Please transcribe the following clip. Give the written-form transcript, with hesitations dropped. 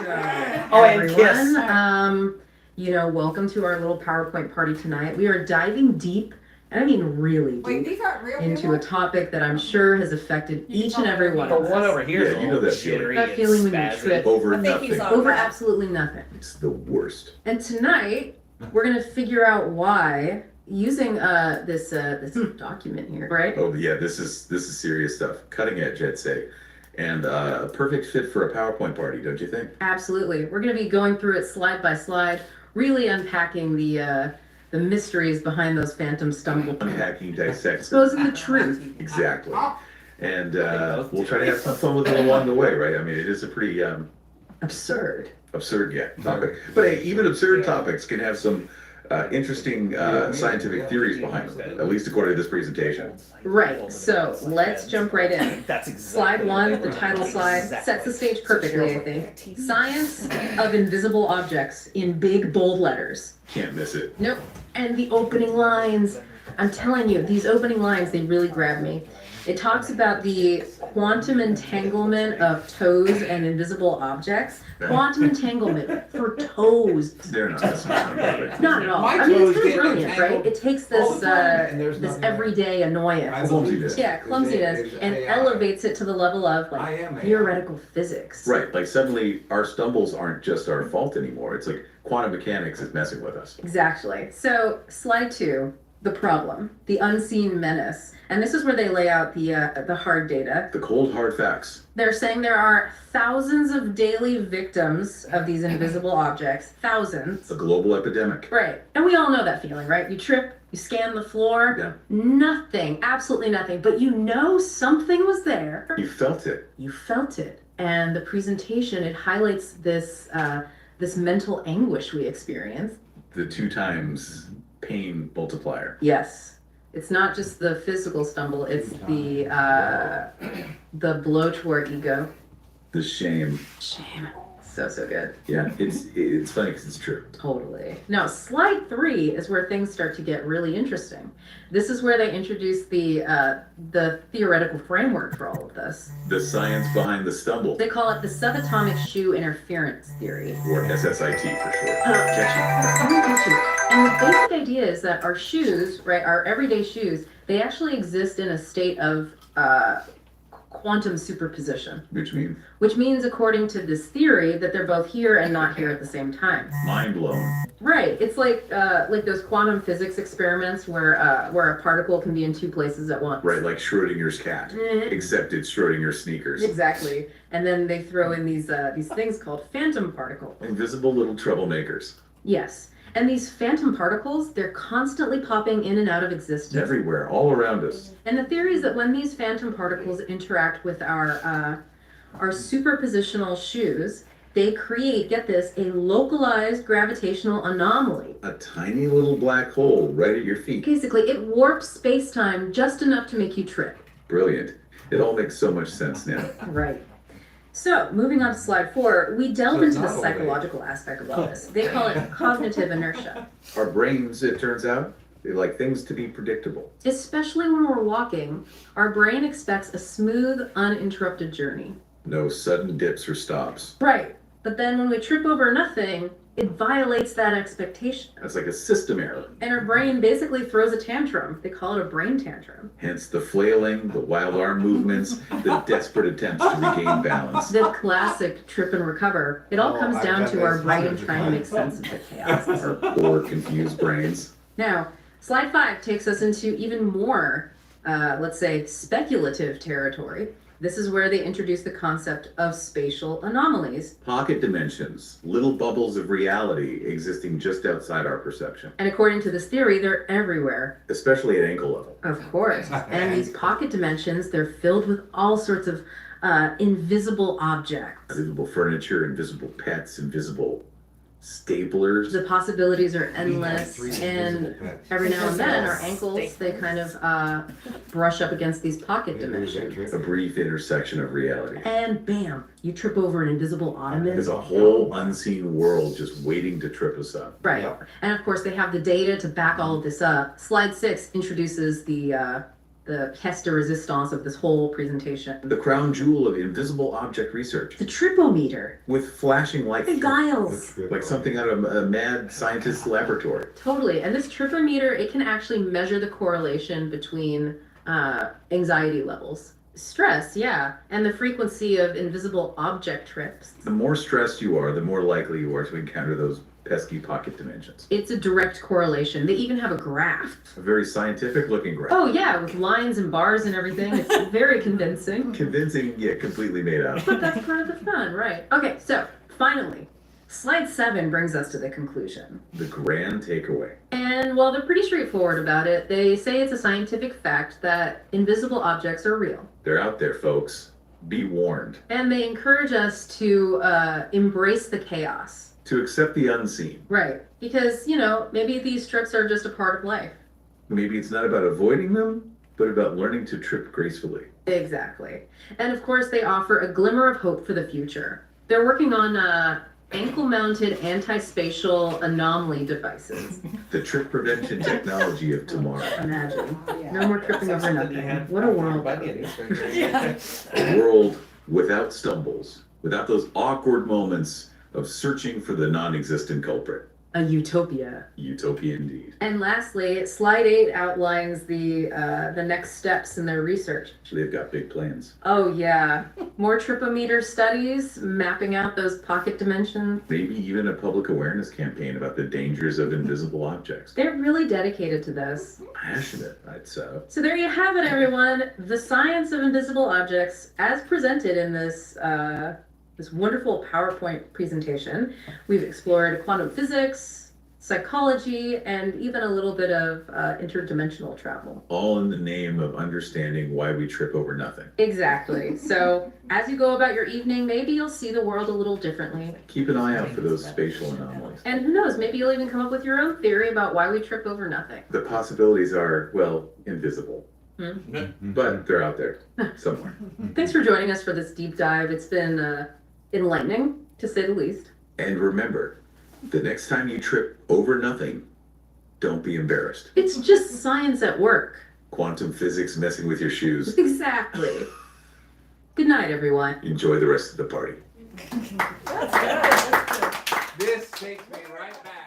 And kiss. Welcome to our little PowerPoint party tonight. We are diving deep, and I mean really deep, into a topic that I'm sure has affected each and every one The of one us. over here is Yeah, you know that jittery That and feeling when you spazzy. trip Over I think he's nothing. on over that. absolutely nothing. It's the worst. And tonight, we're going to figure out why using this document here, right? Oh yeah, this is serious stuff. Cutting edge, I'd say. And a perfect fit for a PowerPoint party, don't you think? Absolutely. We're going to be going through it slide by slide, really unpacking the mysteries behind those phantom stumble. Unpacking, dissecting. Exposing the truth. Exactly. And we'll try to have some fun with it along the way, right? I mean, it is a pretty Absurd. absurd, topic. But hey, even absurd topics can have some interesting scientific theories behind them, at least according to this presentation. Right. So let's jump right in. That's exactly Slide one, the title slide, sets the stage perfectly, I think. Science of invisible objects in big, bold letters. Can't miss it. Nope. And the opening lines. I'm telling you, these opening lines, they really grab me. It talks about the quantum entanglement of toes and invisible objects. Quantum entanglement for toes. They're not perfect. Not at all. My I mean, it's toes kind of get brilliant, right? entangled It takes all this the time, and there's this nothing everyday annoyance, Clumsiness. yeah, clumsiness, and elevates it to the level of like theoretical physics. Right, like suddenly our stumbles aren't just our fault anymore. It's like quantum mechanics is messing with us. Exactly. So slide two, the problem, the unseen menace, and this is where they lay out the hard data. The cold hard facts. They're saying there are thousands of daily victims of these invisible objects. Thousands. A global epidemic. Right. And we all know that feeling, right? You trip, you scan the floor, Yeah. nothing, absolutely nothing, but you know something was there. You felt it. You felt it. And the presentation, it highlights this this mental anguish we experience. The 2 times pain multiplier. Yes. It's not just the physical stumble, it's the blow to our ego. The shame. Shame. So good. Yeah, it's funny because it's true. Totally. Now, slide 3 is where things start to get really interesting. This is where they introduce the theoretical framework for all of this. The science behind the stumble, They call it the subatomic shoe interference theory. or SSIT for short. Catchy. And the basic idea is that our shoes, right, our everyday shoes, they actually exist in a state of quantum superposition, which means, according to this theory, that they're both here and not here at the same time. Mind blown. Right. It's like those quantum physics experiments where a particle can be in 2 places at once. Right, like Schrodinger's cat, Mhm. except it's Schrodinger's sneakers. Exactly. And then they throw in these things called phantom particles. Invisible little troublemakers. Yes. And these phantom particles, they're constantly popping in and out of existence. Everywhere, all around us. And the theory is that when these phantom particles interact with our superpositional shoes, they create, get this, a localized gravitational anomaly. A tiny little black hole right at your feet. Basically, it warps space-time just enough to make you trip. Brilliant. It all makes so much sense now. Right. So, moving on to slide 4, we delve So it's into the not all psychological aspect of all this. They call it cognitive inertia. Our brains, it turns out, they like things to be predictable. Especially when we're walking, our brain expects a smooth, uninterrupted journey. No sudden dips or stops. Right. But then when we trip over nothing, it violates that expectation. That's like a system error. And our brain basically throws a tantrum. They call it a brain tantrum. Hence the flailing, the wild arm movements, the desperate attempts to regain balance. The classic trip and recover. It all comes down to our brain trying to make sense of the chaos. Or confused brains. Now, slide 5 takes us into even more, let's say, speculative territory. This is where they introduce the concept of spatial anomalies. Pocket dimensions, little bubbles of reality existing just outside our perception. And according to this theory, they're everywhere. Especially at ankle level. Of course. And these pocket dimensions, they're filled with all sorts of invisible objects. Invisible furniture, invisible pets, invisible staplers. The possibilities are endless, and every now and then our ankles, they kind of brush up against these pocket dimensions. A brief intersection of reality. And bam, you trip over an invisible ottoman. There's a whole unseen world just waiting to trip us up. Right. Yep. And of course, they have the data to back all of this up. Slide 6 introduces the the pièce de résistance of this whole presentation. The crown jewel of invisible object research. The tripometer. With flashing lights. The dials. Like something out of a mad scientist's laboratory. Totally. And this tripometer, it can actually measure the correlation between anxiety levels. Stress, yeah, and the frequency of invisible object trips. The more stressed you are, the more likely you are to encounter those pesky pocket dimensions. It's a direct correlation. They even have a graph. A very scientific looking graph. Oh yeah, with lines and bars and everything. It's very convincing. Convincing, yet completely made up. But that's part of the fun, right? Okay, so finally, slide 7 brings us to the conclusion. The grand takeaway. And while they're pretty straightforward about it, they say it's a scientific fact that invisible objects are real. They're out there, folks. Be warned. And they encourage us to embrace the chaos. To accept the unseen. Right. Because, you know, maybe these trips are just a part of life. Maybe it's not about avoiding them, but about learning to trip gracefully. Exactly. And of course, they offer a glimmer of hope for the future. They're working on ankle-mounted anti-spatial anomaly devices. The trip prevention technology of tomorrow. Imagine. No more tripping over nothing. What a world. A world without stumbles, without those awkward moments of searching for the non-existent culprit. A utopia. Utopia indeed. And lastly, slide 8 outlines the next steps in their research. They've got big plans. Oh yeah, more tripometer studies, mapping out those pocket dimensions. Maybe even a public awareness campaign about the dangers of invisible objects. They're really dedicated to this. Passionate, I'd say. So there you have it, everyone. The science of invisible objects, as presented in this wonderful PowerPoint presentation. We've explored quantum physics, psychology, and even a little bit of interdimensional travel. All in the name of understanding why we trip over nothing. Exactly. So as you go about your evening, maybe you'll see the world a little differently. Keep an eye out for those spatial anomalies. And who knows, maybe you'll even come up with your own theory about why we trip over nothing. The possibilities are, well, invisible. But they're out there somewhere. Thanks for joining us for this deep dive. It's been enlightening, to say the least. And remember, the next time you trip over nothing, don't be embarrassed. It's just science at work. Quantum physics messing with your shoes. Exactly. Good night, everyone. Enjoy the rest of the party. This takes me right back.